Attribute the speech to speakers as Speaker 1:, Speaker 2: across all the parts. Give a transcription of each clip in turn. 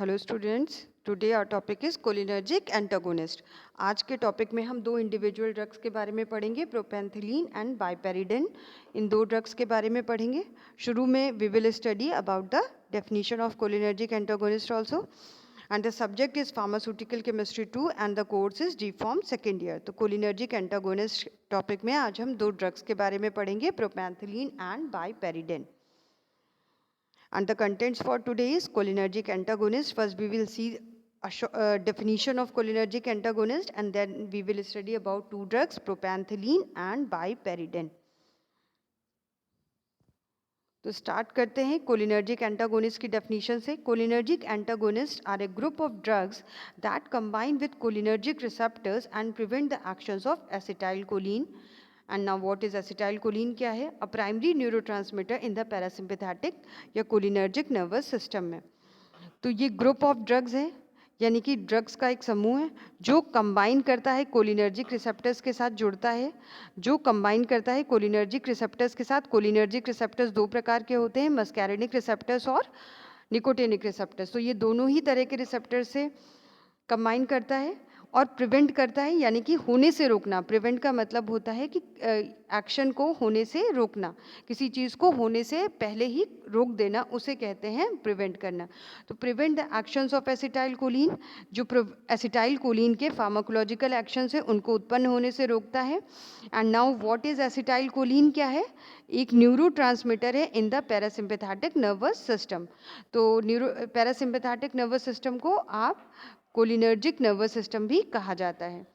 Speaker 1: Hello students, today our topic is cholinergic antagonist. आज के topic में हम दो इंडिविजुअल ड्रग्स के बारे में पढ़ेंगे, प्रोपेंथिलीन एंड बाइपेरिडन। इन दो ड्रग्स के बारे में पढ़ेंगे। शुरू में we will study about the definition of cholinergic antagonist also, and the subject is pharmaceutical chemistry 2 and the course is D pharm second year. तो कोलिनर्जिक एंटागोनिस्ट टॉपिक में आज हम दो ड्रग्स के बारे में पढ़ेंगे, propantheline and biperiden. And the contents for today is cholinergic antagonist. First we will see a definition of cholinergic antagonist, and then we will study about two drugs, propantheline and biperidine. तो start करते हैं cholinergic antagonist की definition से। Cholinergic antagonist are a group of drugs that combine with cholinergic receptors and prevent the actions of acetylcholine. And now what is acetylcholine क्या है? A primary neurotransmitter in the parasympathetic या cholinergic nervous system में। तो ये group of drugs है, यानी कि drugs का एक समूह है जो कंबाइन करता है कोलिनर्जिक रिसेप्टर्स के साथ, जुड़ता है जो कंबाइन करता है कोलिनर्जिक रिसेप्टर्स के साथ। कोलिनर्जिक रिसेप्टर्स दो प्रकार के होते हैं, मस्कैरिनिक रिसेप्टर्स और निकोटिनिक रिसेप्टर्स। तो ये दोनों ही तरह के रिसेप्टर्स से कंबाइन करता है और प्रिवेंट करता है, यानी कि होने से रोकना। प्रिवेंट का मतलब होता है कि एक्शन को होने से रोकना, किसी चीज़ को होने से पहले ही रोक देना, उसे कहते हैं प्रिवेंट करना। तो prevent the actions of acetylcholine, जो एसिटाइलकोलिन के फार्माकोलॉजिकल एक्शंस है उनको उत्पन्न होने से रोकता है। And now what is acetylcholine क्या है? एक न्यूरोट्रांसमीटर है इन द पैरासिम्पैथेटिक नर्वस सिस्टम। तो पैरासिम्पैथेटिक नर्वस सिस्टम को आप कोलिनर्जिक नर्वस सिस्टम भी कहा जाता है।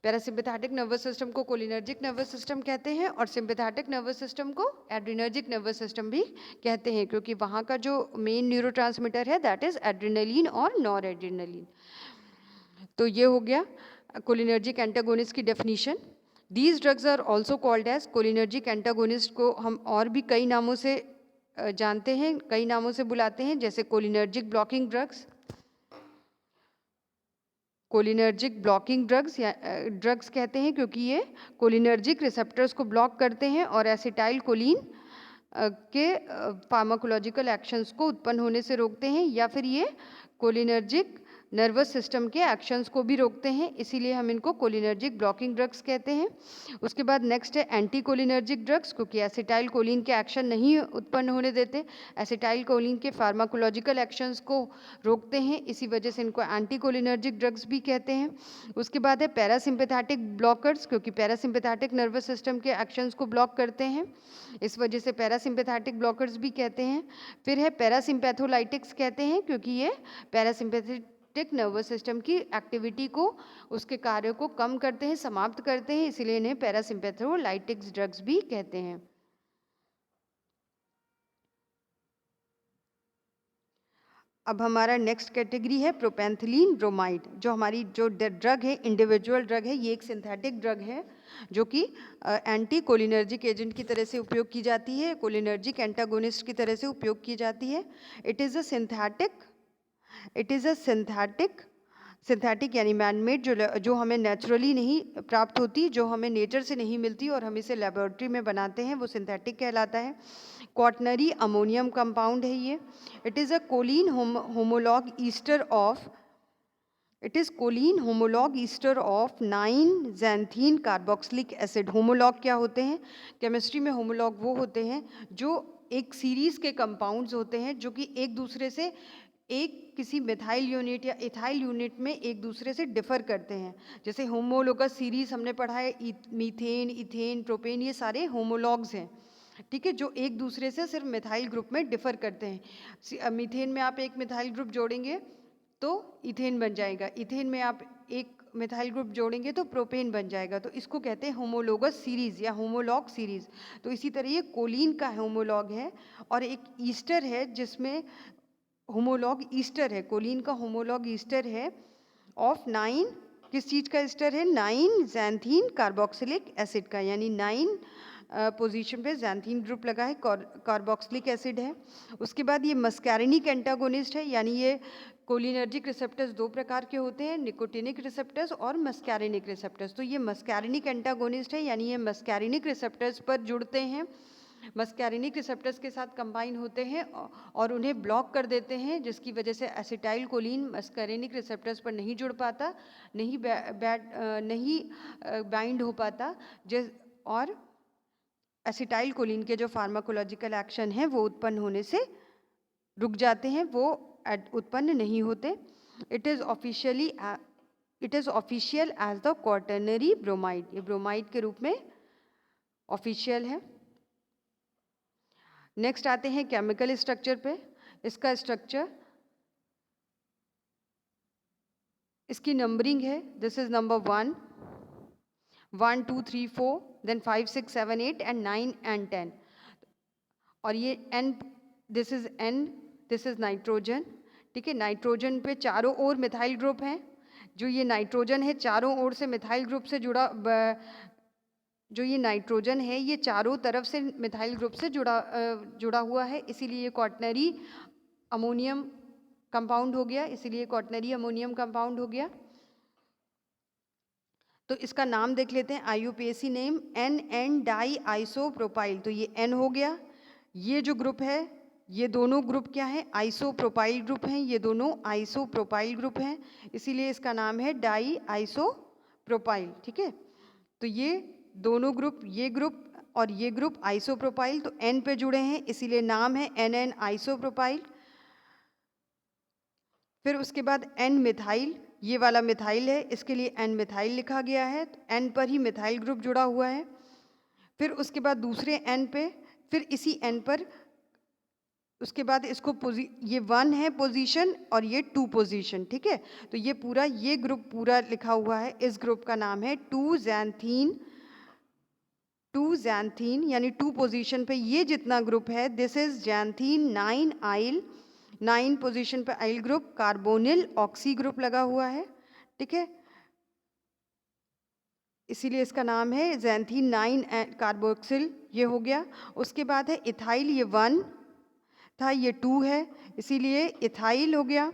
Speaker 1: पैरासिम्पैथेटिक नर्वस सिस्टम को कोलिनर्जिक नर्वस सिस्टम कहते हैं और सिम्पैथेटिक नर्वस सिस्टम को एड्रिनर्जिक नर्वस सिस्टम भी कहते हैं, क्योंकि वहाँ का जो मेन न्यूरोट्रांसमीटर है दैट इज एड्रिनलिन और नॉर एड्रिनलिन। तो ये हो गया कोलिनर्जिक एंटागोनिस्ट की definition. These drugs are also called as cholinergic antagonist को हम और भी कई नामों से जानते हैं, कई नामों से बुलाते हैं, जैसे cholinergic blocking drugs, cholinergic blocking drugs या ड्रग्स कहते हैं क्योंकि ये कोलिनर्जिक रिसेप्टर्स को ब्लॉक करते हैं और एसिटाइलकोलिन के फार्माकोलॉजिकल एक्शंस को उत्पन्न होने से रोकते हैं, या फिर ये कोलिनर्जिक नर्वस सिस्टम के एक्शंस को भी रोकते हैं, इसीलिए हम इनको कोलिनर्जिक ब्लॉकिंग ड्रग्स कहते हैं। उसके बाद नेक्स्ट है एंटी कोलिनर्जिक ड्रग्स, क्योंकि एसिटाइलकोलिन के एक्शन नहीं उत्पन्न होने देते, एसिटाइलकोलिन के फार्माकोलॉजिकल एक्शंस को रोकते हैं, इसी वजह से इनको एंटी कोलिनर्जिक ड्रग्स भी कहते हैं। उसके बाद है पैरासिम्पैथेटिक ब्लॉकर्स, क्योंकि पैरासिम्पैथेटिक नर्वस सिस्टम के एक्शंस को ब्लॉक करते हैं, इस वजह से पैरासिम्पैथेटिक ब्लॉकर्स भी कहते हैं। फिर है पैरासिम्पैथोलाइटिक्स कहते हैं, क्योंकि ये पैरासिम्पैथेटिक नर्वस सिस्टम की एक्टिविटी को, उसके कार्य को कम करते हैं, समाप्त करते हैं, इसीलिए इन्हें पैरासिम्पैथोलाइटिक्स ड्रग्स भी कहते हैं। अब हमारा नेक्स्ट कैटेगरी है प्रोपेंथिलीन ब्रोमाइड। जो हमारी जो ड्रग है, इंडिविजुअल ड्रग है, ये एक सिंथेटिक ड्रग है जो कि एंटी कोलिनर्जिक एजेंट की तरह से उपयोग की जाती है, कोलिनर्जिक एंटागोनिस्ट की तरह से उपयोग की जाती है। इट इज़ अ सिंथेटिक यानी मैनमेड, जो हमें नेचुरली नहीं प्राप्त होती, जो हमें नेचर से नहीं मिलती और हम इसे लेबोरेटरी में बनाते हैं, वो सिंथेटिक कहलाता है। क्वाटनरी अमोनियम कंपाउंड है ये। It is a choline homolog ester of choline homolog ester of 9 xanthine carboxylic acid. Homolog क्या होते हैं? केमिस्ट्री में होमोलॉग वो होते हैं जो एक सीरीज़ के कंपाउंड्स होते हैं जो कि एक दूसरे से, एक किसी मिथाइल यूनिट या इथाइल यूनिट में एक दूसरे से डिफ़र करते हैं। जैसे होमोलोगस सीरीज़ हमने पढ़ा है, मीथेन, इथेन, प्रोपेन, ये सारे होमोलॉग्स हैं, ठीक है, जो एक दूसरे से सिर्फ मिथाइल ग्रुप में डिफ़र करते हैं। मीथेन में आप एक मिथाइल ग्रुप जोड़ेंगे तो इथेन बन जाएगा, इथेन में आप एक मिथाइल ग्रुप जोड़ेंगे तो प्रोपेन बन जाएगा। तो इसको कहते हैं होमोलोगस सीरीज़ या होमोलॉग सीरीज़। तो इसी तरह ये कोलिन का होमोलॉग है और एक ईस्टर है जिसमें होमोलॉग ईस्टर है, कोलिन का होमोलॉग ईस्टर है ऑफ 9, किस चीज़ का ईस्टर है? 9 ज़ैंथीन कार्बोक्सिलिक एसिड का, यानी 9 पोजीशन पे ज़ैंथीन ग्रुप लगा है, कार्बोक्सिलिक एसिड है। उसके बाद ये मस्कैरिनिक एंटागोनिस्ट है, यानी ये कोलिनर्जिक रिसेप्टर्स दो प्रकार के होते हैं, निकोटिनिक रिसेप्टर्स और मस्कैरिनिक रिसेप्टर्स। तो ये मस्कैरिनिक एंटागोनिस्ट है, यानी ये मस्कैरिनिक रिसेप्टर्स पर जुड़ते हैं मस्कैरिनिक रिसेप्टर्स के साथ कंबाइन होते हैं और उन्हें ब्लॉक कर देते हैं, जिसकी वजह से एसिटाइल कोलिन मस्कैरिनिक रिसेप्टर्स पर नहीं जुड़ पाता, नहीं बाइंड हो पाता, और एसिटाइल कोलिन के जो फार्माकोलॉजिकल एक्शन हैं वो उत्पन्न होने से रुक जाते हैं, वो उत्पन्न नहीं होते। It is official as the quaternary bromide, ये ब्रोमाइड के रूप में ऑफिशियल है। नेक्स्ट आते हैं केमिकल स्ट्रक्चर पे। इसका स्ट्रक्चर, इसकी नंबरिंग है, this is number 1, 1 2 3 4, then 5 6 7 8 and 9 and 10, और ये N, this is N, this is nitrogen. ठीक है, नाइट्रोजन पे चारों ओर मिथाइल ग्रुप हैं। जो ये नाइट्रोजन है चारों ओर से मिथाइल ग्रुप से जो ये नाइट्रोजन है ये चारों तरफ से मिथाइल ग्रुप से जुड़ा हुआ है, इसीलिए क्वाटर्नरी अमोनियम कंपाउंड हो गया, इसीलिए क्वाटर्नरी अमोनियम कंपाउंड हो गया। तो इसका नाम देख लेते हैं, IUPAC name NN di isopropyl, तो ये N हो गया। ये जो ग्रुप है, ये दोनों ग्रुप क्या है, आइसोप्रोपाइल ग्रुप हैं, ये दोनों आइसोप्रोपाइल ग्रुप हैं, इसीलिए इसका नाम है डाई आइसोप्रोपाइल। ठीक है, तो ये दोनों ग्रुप, ये ग्रुप और ये ग्रुप आइसोप्रोपाइल, तो N पे जुड़े हैं, इसीलिए नाम है NN आइसोप्रोपाइल। फिर उसके बाद N मिथाइल, ये वाला मिथाइल है, इसके लिए N मिथाइल लिखा गया है, तो N पर ही मिथाइल ग्रुप जुड़ा हुआ है। फिर उसके बाद दूसरे N पे, फिर इसी N पर उसके बाद इसको ये 1 है पोजीशन और ये 2 पोजीशन। ठीक है, तो ये पूरा, ये ग्रुप पूरा लिखा हुआ है, इस ग्रुप का नाम है 2 ज़ैंथीन, यानी 2 पोजीशन पे ये जितना ग्रुप है, this is xanthine 9 yl, 9 position पे yl group, carbonyl oxy group लगा हुआ है। ठीक है, इसीलिए इसका नाम है ज़ैंथीन 9 कार्बोक्सिल, ये हो गया। उसके बाद है इथाइल, ये 1 था, ये 2 है, इसीलिए इथाइल हो गया।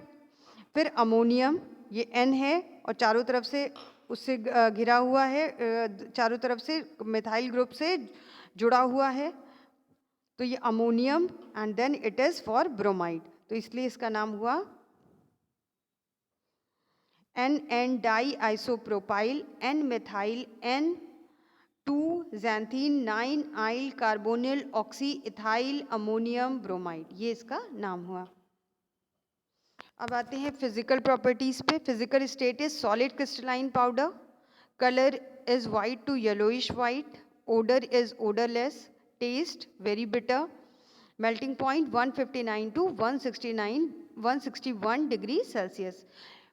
Speaker 1: फिर अमोनियम, ये N है और चारों तरफ से उससे घिरा हुआ है, चारों तरफ से मिथाइल ग्रुप से जुड़ा हुआ है, तो ये ammonium, and then it is for bromide, तो इसलिए इसका नाम हुआ NN di isopropyl, N methyl, N 2 xanthene, 9 yl carbonyl oxy ethyl ammonium bromide, ये इसका नाम हुआ। अब आते हैं फिजिकल प्रॉपर्टीज पे। Physical state is solid crystalline powder, colour is white to yellowish white, odour is odourless, taste very bitter, melting point 159 to 161 degree Celsius,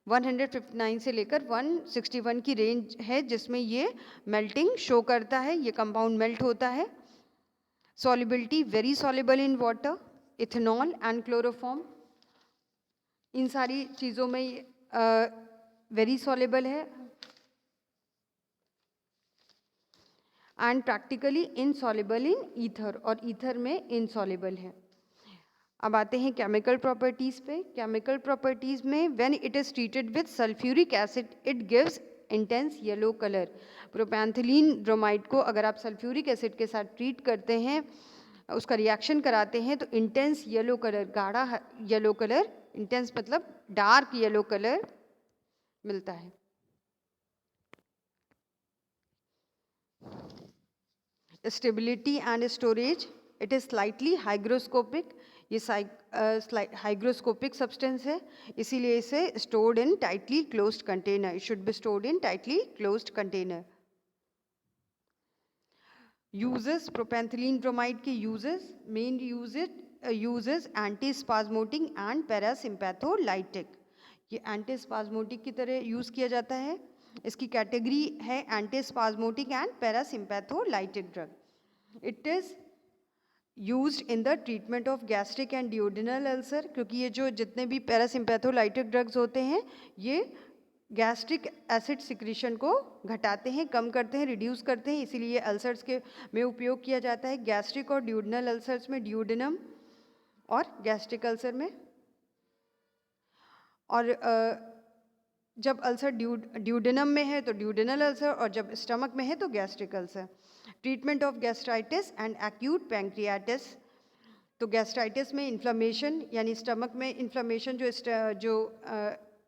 Speaker 1: 159 से लेकर 161 की रेंज है जिसमें ये मेल्टिंग शो करता है, ये कंपाउंड मेल्ट होता है। Solubility very soluble in water, ethanol and chloroform, इन सारी चीज़ों में वेरी सॉल्युबल है, and practically insoluble in ether, और ईथर में इनसॉल्युबल है। अब आते हैं केमिकल प्रॉपर्टीज़ पे। केमिकल प्रॉपर्टीज़ में when it is treated with sulphuric acid it gives intense yellow colour. Propantheline bromide को अगर आप सल्फ्यूरिक एसिड के साथ ट्रीट करते हैं, उसका रिएक्शन कराते हैं, तो इंटेंस येलो कलर, गाढ़ा येलो कलर, इंटेंस मतलब डार्क येलो कलर मिलता है। Stability and storage, it is slightly hygroscopic, ये हाइग्रोस्कोपिक सब्सटेंस है, इसीलिए इसे stored in tightly closed container, it should be stored in tightly closed container. Uses, propantheline bromide के uses, main uses antispasmodic and parasympatholytic, ये antispasmodic की तरह use किया जाता है। इसकी कैटेगरी है antispasmodic and parasympatholytic drug. It is used in the treatment of gastric and duodenal ulcer, क्योंकि ये जो जितने भी पैरासिम्पैथोलाइटिक ड्रग्स होते हैं ये गैस्ट्रिक एसिड सिक्रीशन को घटाते हैं, कम करते हैं, रिड्यूस करते हैं, इसीलिए अल्सर्स के में उपयोग किया जाता है। गैस्ट्रिक और ड्यूडेनल अल्सर्स में ड्यूडेनम, और गैस्ट्रिक अल्सर में, और जब अल्सर ड्यूडेनम में है तो ड्यूडेनल अल्सर, और जब स्टमक में है तो gastric ulcer. Treatment of gastritis and acute pancreatitis. तो गैस्ट्राइटिस में इन्फ्लेमेशन यानी स्टमक में इन्फ्लेमेशन, जो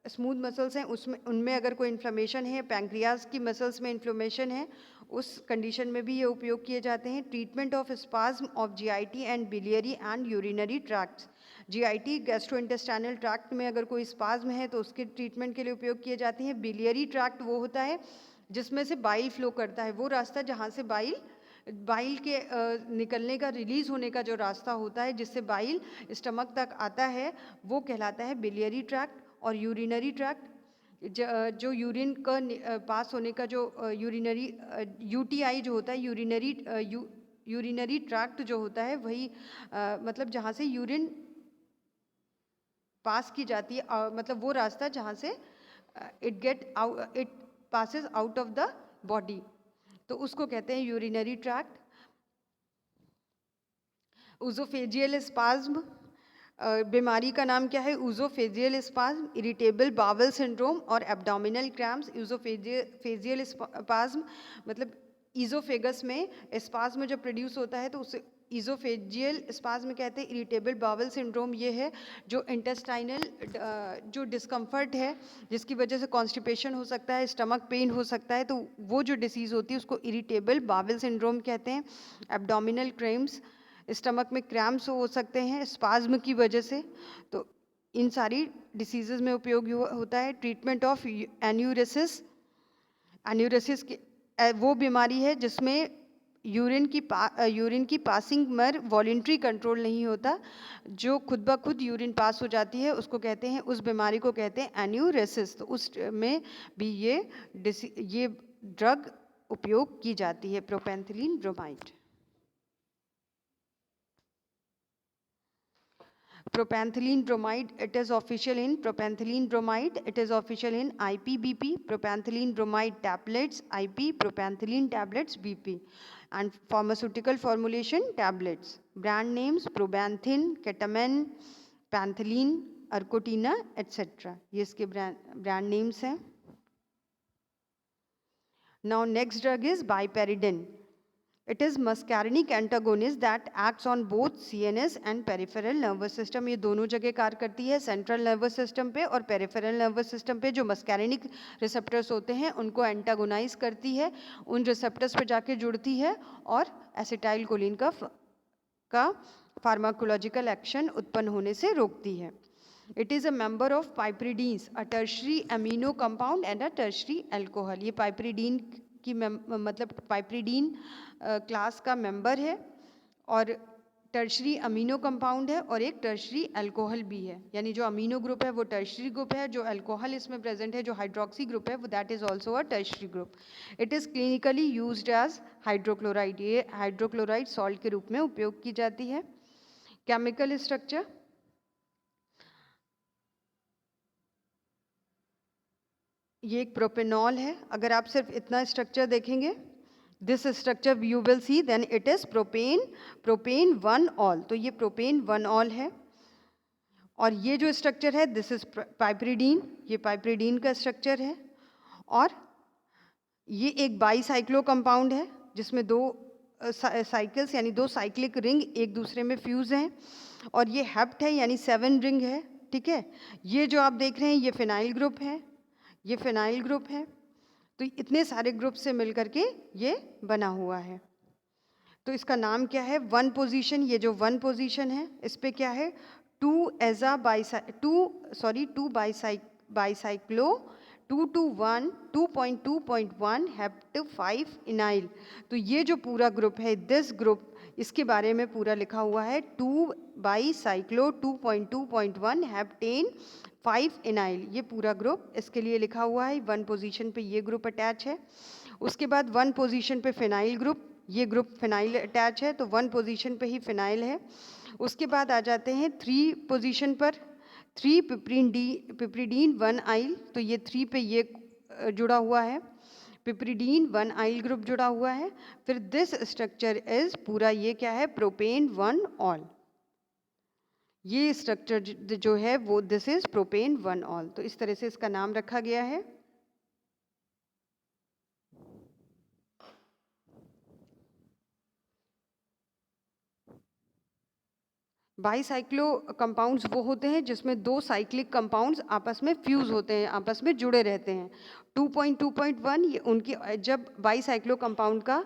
Speaker 1: स्मूथ मसल्स हैं उसमें उनमें अगर कोई इन्फ्लेमेशन है, पैंक्रियाज की मसल्स में इन्फ्लेमेशन है, उस कंडीशन में भी ये उपयोग किए जाते हैं। Treatment of spasm of GIT and biliary and urinary tracts. GIT gastrointestinal tract में अगर कोई स्पाज्म है तो उसके ट्रीटमेंट के लिए उपयोग किए जाते हैं। बिलियरी ट्रैक्ट वो होता है जिसमें से बाइल फ्लो करता है, वो रास्ता जहाँ से बाइल के निकलने का, रिलीज होने का जो रास्ता होता है जिससे बाइल स्टमक तक आता है, वो कहलाता है बिलियरी ट्रैक्ट। और यूरिनरी ट्रैक्ट, जो यूरिन का पास होने का जो यूरिनरी यूटीआई जो होता है, यूरिनरी ट्रैक्ट जो होता है वही मतलब जहाँ से यूरिन पास की जाती है, मतलब वो रास्ता जहाँ से it passes out of the body, तो उसको कहते हैं यूरिनरी ट्रैक्ट। ऊजोफेजियल स्पाज्म, बीमारी का नाम क्या है? ऊजोफेजियल स्पाज्म, इरिटेबल बावल सिंड्रोम और एब्डोमिनल क्रैम्प्स। ऊजोफेजियल स्पाज्म मतलब ईजोफेगस में स्पाज्म जब प्रोड्यूस होता है तो उसे ईजोफेजियल स्पाज्म कहते हैं। इरिटेबल बावल सिंड्रोम ये है जो इंटेस्टाइनल जो डिस्कम्फर्ट है जिसकी वजह से कॉन्स्टिपेशन हो सकता है, स्टमक पेन हो सकता है, तो वो जो डिसीज़ होती है उसको इरिटेबल बावल सिंड्रोम कहते हैं। एब्डोमिनल क्रैम्प्स, स्टमक में क्रैम्प्स हो सकते हैं स्पाज्म की वजह से, तो इन सारी डिसीजेज में उपयोग होता है। ट्रीटमेंट ऑफ एन्यूरेसिस, एन्यूरेसिस वो बीमारी है जिसमें यूरिन की पासिंग में वॉलेंट्री कंट्रोल नहीं होता, जो खुद ब खुद यूरिन पास हो जाती है, उसको कहते हैं, उस बीमारी को कहते हैं एन्यूरेसिस। तो उस में भी ये ड्रग उपयोग की जाती है, प्रोपेंथिलीन bromide. Propanthyline bromide, it is official in propanthyline bromide, it is official in IPBP, propanthyline bromide tablets, IP, propanthyline tablets, BP. And pharmaceutical formulation tablets. Brand names Probanthin, Ketamine, Panthyline, Arcotina, etc. ये इसके brand names हैं. Now next drug is Biparidine. It is muscarinic antagonist that acts on both CNS and peripheral nervous system. ये दोनों जगह कार्य करती है, central nervous system पे और पेरिफेरल नर्वस सिस्टम पे। जो मस्कैरिनिक रिसेप्टर्स होते हैं उनको एंटागोनाइज करती है, उन रिसेप्टर्स पे जाके जुड़ती है और एसिटाइल कोलिन का फार्माकोलॉजिकल एक्शन उत्पन्न होने से रोकती है। It is a member of piperidines, a tertiary amino compound and a tertiary alcohol. ये piperidine की मतलब पाइपरीडीन क्लास का मेंबर है और टर्शरी अमीनो कंपाउंड है और एक टर्शरी अल्कोहल भी है, यानी जो अमीनो ग्रुप है वो टर्शरी ग्रुप है, जो अल्कोहल इसमें प्रेजेंट है, जो हाइड्रोक्सी ग्रुप है वो that is also a tertiary group. It is clinically used as hydrochloride, ये हाइड्रोक्लोराइड सॉल्ट के रूप में उपयोग की जाती है। केमिकल स्ट्रक्चर, ये एक प्रोपेनॉल है। अगर आप सिर्फ इतना स्ट्रक्चर देखेंगे, this structure you will see, then it is propane 1 ol, तो ये प्रोपेन 1 ऑल है। और ये जो स्ट्रक्चर है दिस इज पाइपरीडीन, ये पाइपरीडीन का स्ट्रक्चर है। और ये एक बाईसाइक्लो कंपाउंड है जिसमें दो साइकिल्स यानी दो साइक्लिक रिंग एक दूसरे में फ्यूज हैं, और ये हेप्ट है यानी 7 रिंग है, ठीक है। ये जो आप देख रहे हैं ये फिनाइल ग्रुप है, ये फिनाइल ग्रुप है, तो इतने सारे ग्रुप से मिलकर के ये बना हुआ है। तो इसका नाम क्या है? 1 पोजीशन, ये जो 1 पोजीशन है इस पे क्या है? 2 बाईसाइक्लो 221 2.2.1 हेप्ट 5 इनाइल। तो ये जो पूरा ग्रुप है, दिस ग्रुप, इसके बारे में पूरा लिखा हुआ है 2 बाईसाइक्लो 2.2.1 हेप्टेन 5 इनाइल, ये पूरा ग्रुप इसके लिए लिखा हुआ है। 1 पोजीशन पे ये ग्रुप अटैच है। उसके बाद 1 पोजीशन पे फिनाइल ग्रुप, ये ग्रुप फिनाइल अटैच है, तो 1 पोजीशन पे ही फिनाइल है। उसके बाद आ जाते हैं 3 पोजीशन पर, 3 पिप्रिडीन 1 आइल, तो ये 3 पे ये जुड़ा हुआ है, पिप्रिडीन 1 आइल ग्रुप जुड़ा हुआ है। फिर दिस स्ट्रक्चर इज पूरा ये क्या है? प्रोपेन 1 ऑल, ये स्ट्रक्चर जो है वो दिस इज प्रोपेन 1 ऑल, तो इस तरह से इसका नाम रखा गया है। बाईसाइक्लो कंपाउंड्स वो होते हैं जिसमें दो साइक्लिक कंपाउंड्स आपस में फ्यूज होते हैं, आपस में जुड़े रहते हैं। 2.2.1 ये उनकी जब बाईसाइक्लो कंपाउंड का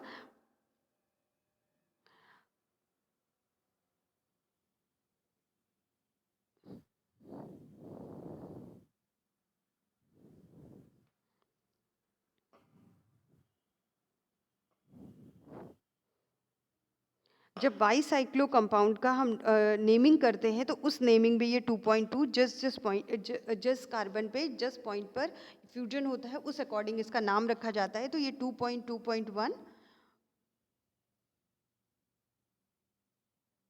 Speaker 1: जब बाईसाइक्लो कंपाउंड का हम नेमिंग करते हैं तो उस नेमिंग में ये 2.2 जिस कार्बन पे जिस पॉइंट पर फ्यूजन होता है उस अकॉर्डिंग इसका नाम रखा जाता है। तो ये 2.2.1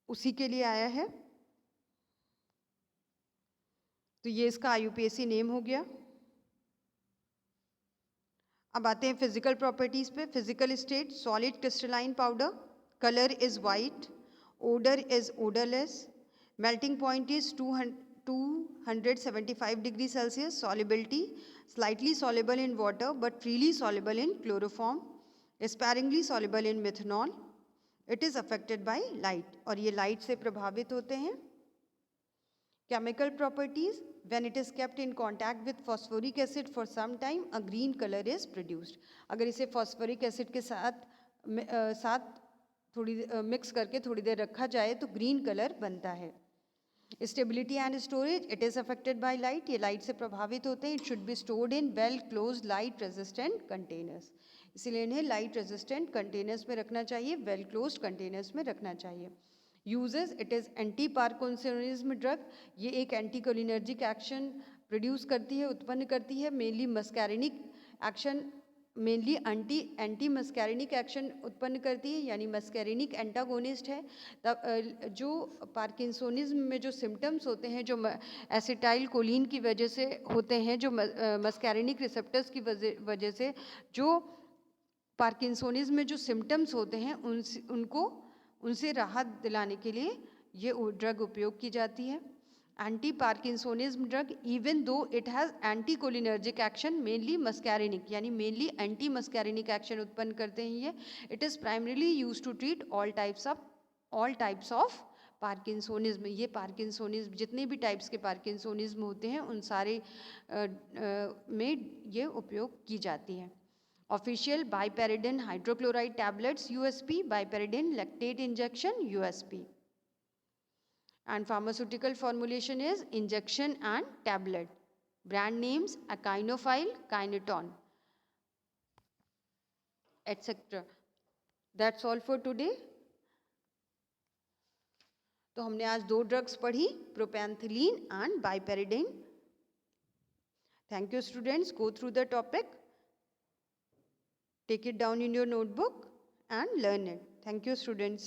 Speaker 1: उसी के लिए आया है। तो ये इसका IUPAC नेम हो गया। अब आते हैं फिजिकल प्रॉपर्टीज पे। Physical state solid crystalline powder, colour is white, odor is odorless, melting point is 275 degrees Celsius, solubility slightly soluble in water but freely soluble in chloroform, sparingly soluble in methanol, it is affected by light, और ये light से प्रभावित होते हैं। Chemical properties, when it is kept in contact with phosphoric acid for some time, a green color is produced. अगर इसे phosphoric acid के साथ थोड़ी मिक्स करके थोड़ी देर रखा जाए तो ग्रीन कलर बनता है। Stability and storage, it is affected by light, ये लाइट से प्रभावित होते हैं। It should be stored in well close light resistant containers, इसीलिए इन्हें लाइट रेजिस्टेंट कंटेनर्स में रखना चाहिए, वेल क्लोज कंटेनर्स में रखना चाहिए। Uses, it is anti parkinsonism drug, ये एक एंटी कोलिनर्जिक एक्शन प्रोड्यूस करती है, उत्पन्न करती है। Mainly muscarinic action, mainly anti muscarinic action उत्पन्न करती है, यानी मस्कैरिनिक एंटागोनिस्ट है। तब जो पार्किंसोनिज्म में जो सिम्टम्स होते हैं जो एसिटाइल कोलिन की वजह से होते हैं, जो मस्कैरिनिक रिसेप्टर्स की वजह से जो पार्किंसोनिज्म में जो सिम्टम्स होते हैं उनसे राहत दिलाने के लिए ये ड्रग उपयोग की जाती है। Anti parkinsonism drug, even though it has anti cholinergic action, mainly muscarinic, यानी मेनली एंटी मस्कैरिनिक एक्शन उत्पन्न करते हैं ये। It is primarily use to treat all types of parkinsonism. ये पार्किंसोनिज्म जितने भी टाइप्स के पार्किंसोनिज्म होते हैं उन सारे में ये उपयोग की जाती हैं। Official biparidine hydrochloride tablets USP, biparidine lactate injection USP, and pharmaceutical formulation is injection and tablet. Brand names Akinofil, Kineton, etc. That's all for today. तो हमने आज दो ड्रग्स पढ़ी, प्रोपैंथिलीन and बाइपेरिडाइन। Thank you students, go through the topic. Take it down in your notebook and learn it. Thank you students.